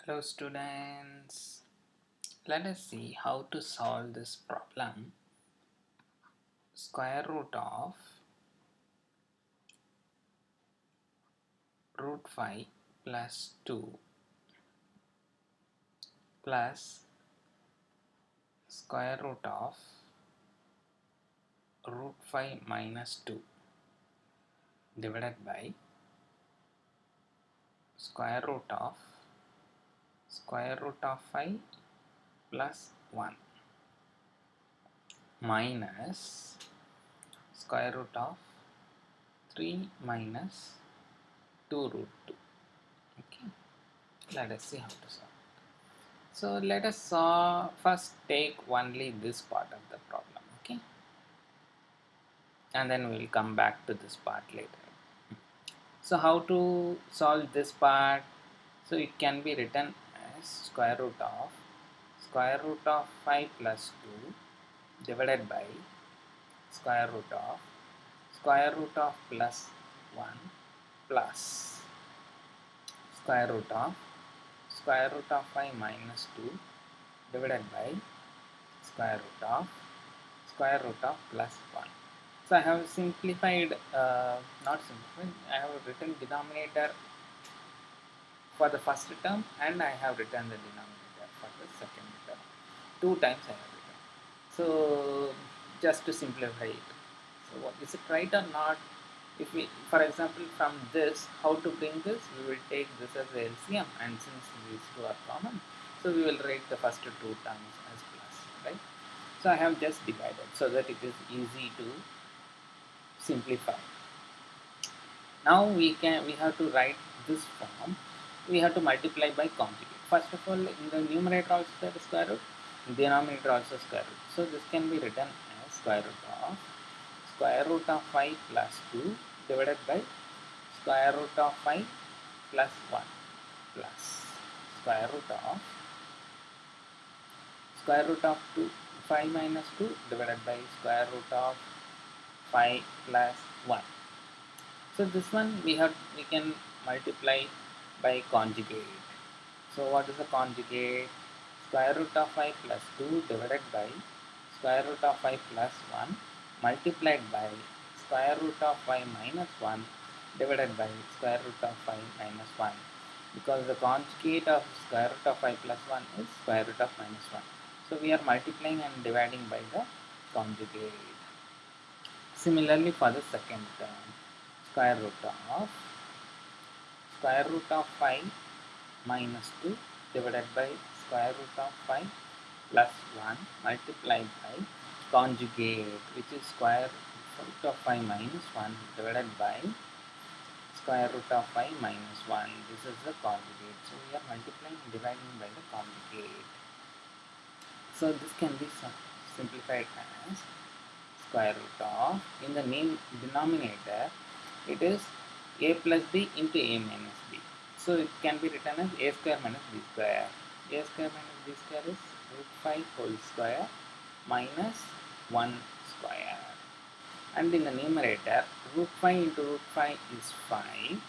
Hello students, let us see how to solve this problem. Square root of root 5 plus 2 plus square root of root 5 minus 2 divided by square root of 5 plus 1 minus square root of 3 minus 2 root 2. Okay, let us see how to solve. So let us first take only this part of the problem, okay, and then we will come back to this part later. So how to solve this part? So it can be written as square root of 5 plus 2 divided by square root of plus 1 plus square root of 5 minus 2 divided by square root of plus 1. So I have simplified, not simplified, I have written denominator for the first term and I have written the denominator for the second term. Two times I have written. So just to simplify it. So what, is it right or not? If we, for example, from this, how to bring this, we will take this as a LCM, and since these two are common, so we will write the first two terms as plus, right? So I have just divided so that it is easy to simplify. Now we have to write this form. We have to multiply by conjugate. First of all, in the numerator also there is square root, denominator also square root. So this can be written as square root of 5 plus 2 divided by square root of 5 plus 1 plus square root of 2 5 minus 2 divided by square root of 5 plus 1. So this one we can multiply by conjugate. So what is the conjugate? Square root of 5 plus 2 divided by square root of 5 plus 1 multiplied by square root of 5 minus 1 divided by square root of 5 minus 1, because the conjugate of square root of 5 plus 1 is square root of minus 1. So we are multiplying and dividing by the conjugate. Similarly for the second term, square root of 5 minus 2 divided by square root of 5 plus 1 multiplied by conjugate, which is square root of 5 minus 1 divided by square root of 5 minus 1. This is the conjugate. So we are multiplying and dividing by the conjugate. So this can be simplified as square root of, in the denominator, it is a plus b into a minus b. So it can be written as a square minus b square. A square minus b square is root 5 whole square minus 1 square. And in the numerator, root 5 into root 5 is 5.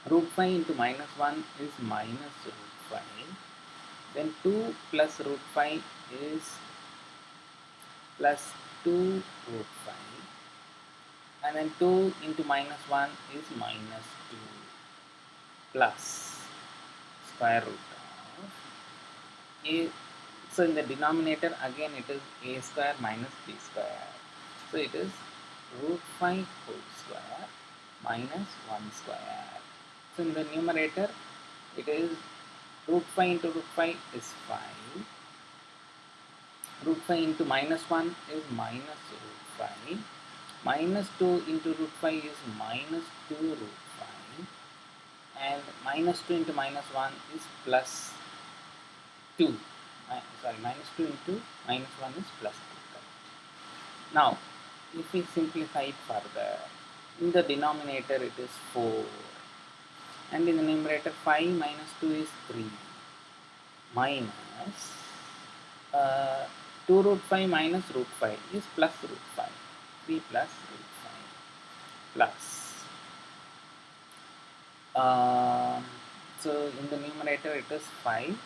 Root 5 into minus 1 is minus root 5. Then 2 plus root 5 is plus 2 root 5. And then 2 into minus 1 is minus 2 plus square root of a. So in the denominator again it is a square minus b square. So it is root 5 whole square minus 1 square. So in the numerator it is root 5 into root 5 is 5. Root 5 into minus 1 is minus root 5. Minus 2 into root 5 is minus 2 root 5. And minus 2 into minus 1 is plus 2. Minus 2 into minus 1 is plus 2. Now, if we simplify it further, in the denominator it is 4. And in the numerator 5 minus 2 is 3. Minus 2 root 5 minus root 5 is plus root 5. 3 plus root 5 plus So in the numerator it is 5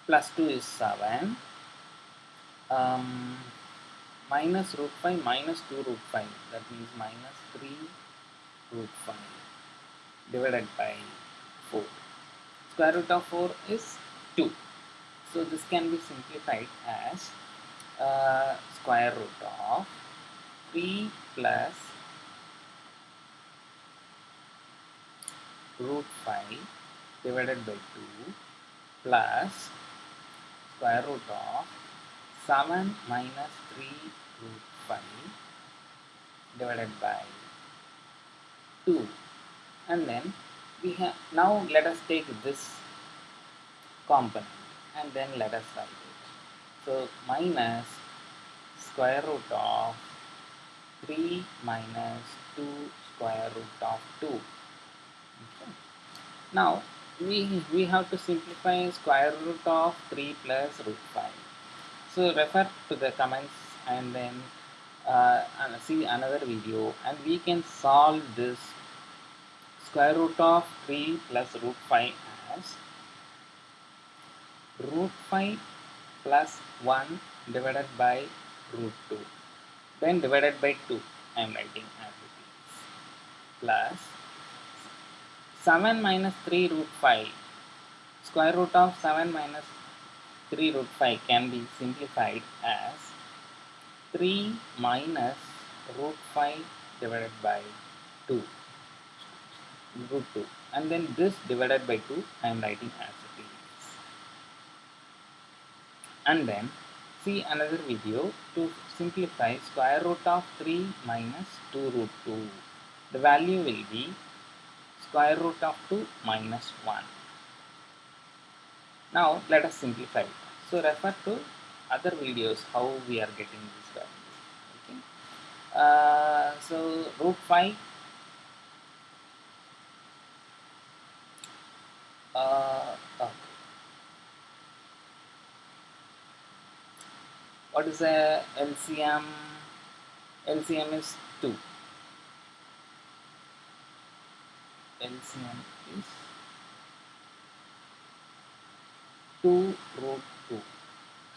plus 2 is 7, um, minus root 5 minus 2 root 5, that means minus 3 root 5 divided by 4. Square root of 4 is 2. So this can be simplified as square root of 3 plus root 5 divided by 2 plus square root of 7 minus 3 root 5 divided by 2. And then we have, now let us take this component and then let us write it. So minus square root of 3 minus 2 square root of 2. Okay. Now we have to simplify square root of 3 plus root 5. So refer to the comments and then and see another video, and we can solve this square root of 3 plus root 5 as root 5 plus 1 divided by root 2, then divided by 2 I am writing as it is, plus 7 minus 3 root 5, square root of 7 minus 3 root 5 can be simplified as 3 minus root 5 divided by 2, root 2, and then this divided by 2 I am writing as it is. And then see another video to simplify square root of 3 minus 2 root 2. The value will be square root of 2 minus 1. Now let us simplify it. So refer to other videos how we are getting this value. Okay. So root 5, okay. What is the LCM? LCM is 2. LCM is 2 root 2.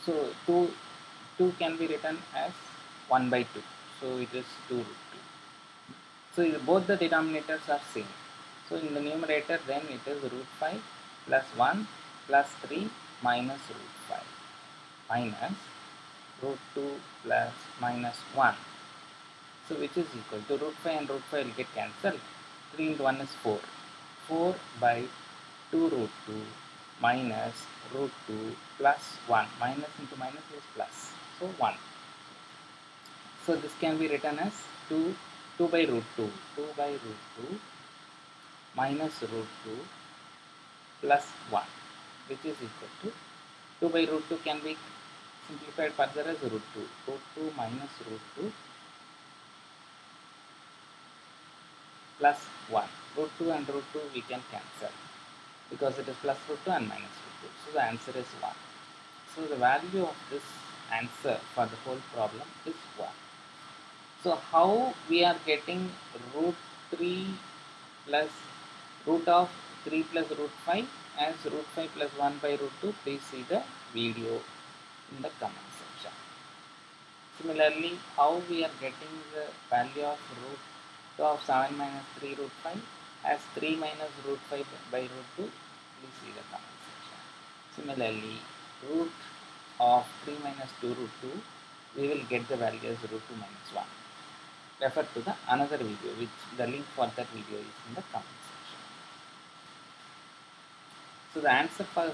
So 2 can be written as 1 by 2. So it is 2 root 2. So both the denominators are same. So in the numerator then it is root 5 plus 1 plus 3 minus root 5 minus root 2 plus minus 1. So which is equal to root 5 and root 5 will get cancelled. 3 into 1 is 4. 4 by 2 root 2 minus root 2 plus 1. Minus into minus is plus. So 1. So this can be written as 2 by root 2. 2 by root 2 minus root 2 plus 1, which is equal to 2 by root 2 can be simplified further as root 2. Root 2 minus root 2 plus 1. Root 2 and root 2 we can cancel because it is plus root 2 and minus root 2. So the answer is 1. So the value of this answer for the whole problem is 1. So how we are getting root 3 plus root of 3 plus root 5 as root 5 plus 1 by root 2, please see the video in the comment section. Similarly, how we are getting the value of root of 7 minus 3 root 5 as 3 minus root 5 by root 2, please see the comment section. Similarly, root of 3 minus 2 root 2, we will get the value as root 2 minus 1. Refer to the another video, which the link for that video is in the comment section. So the answer for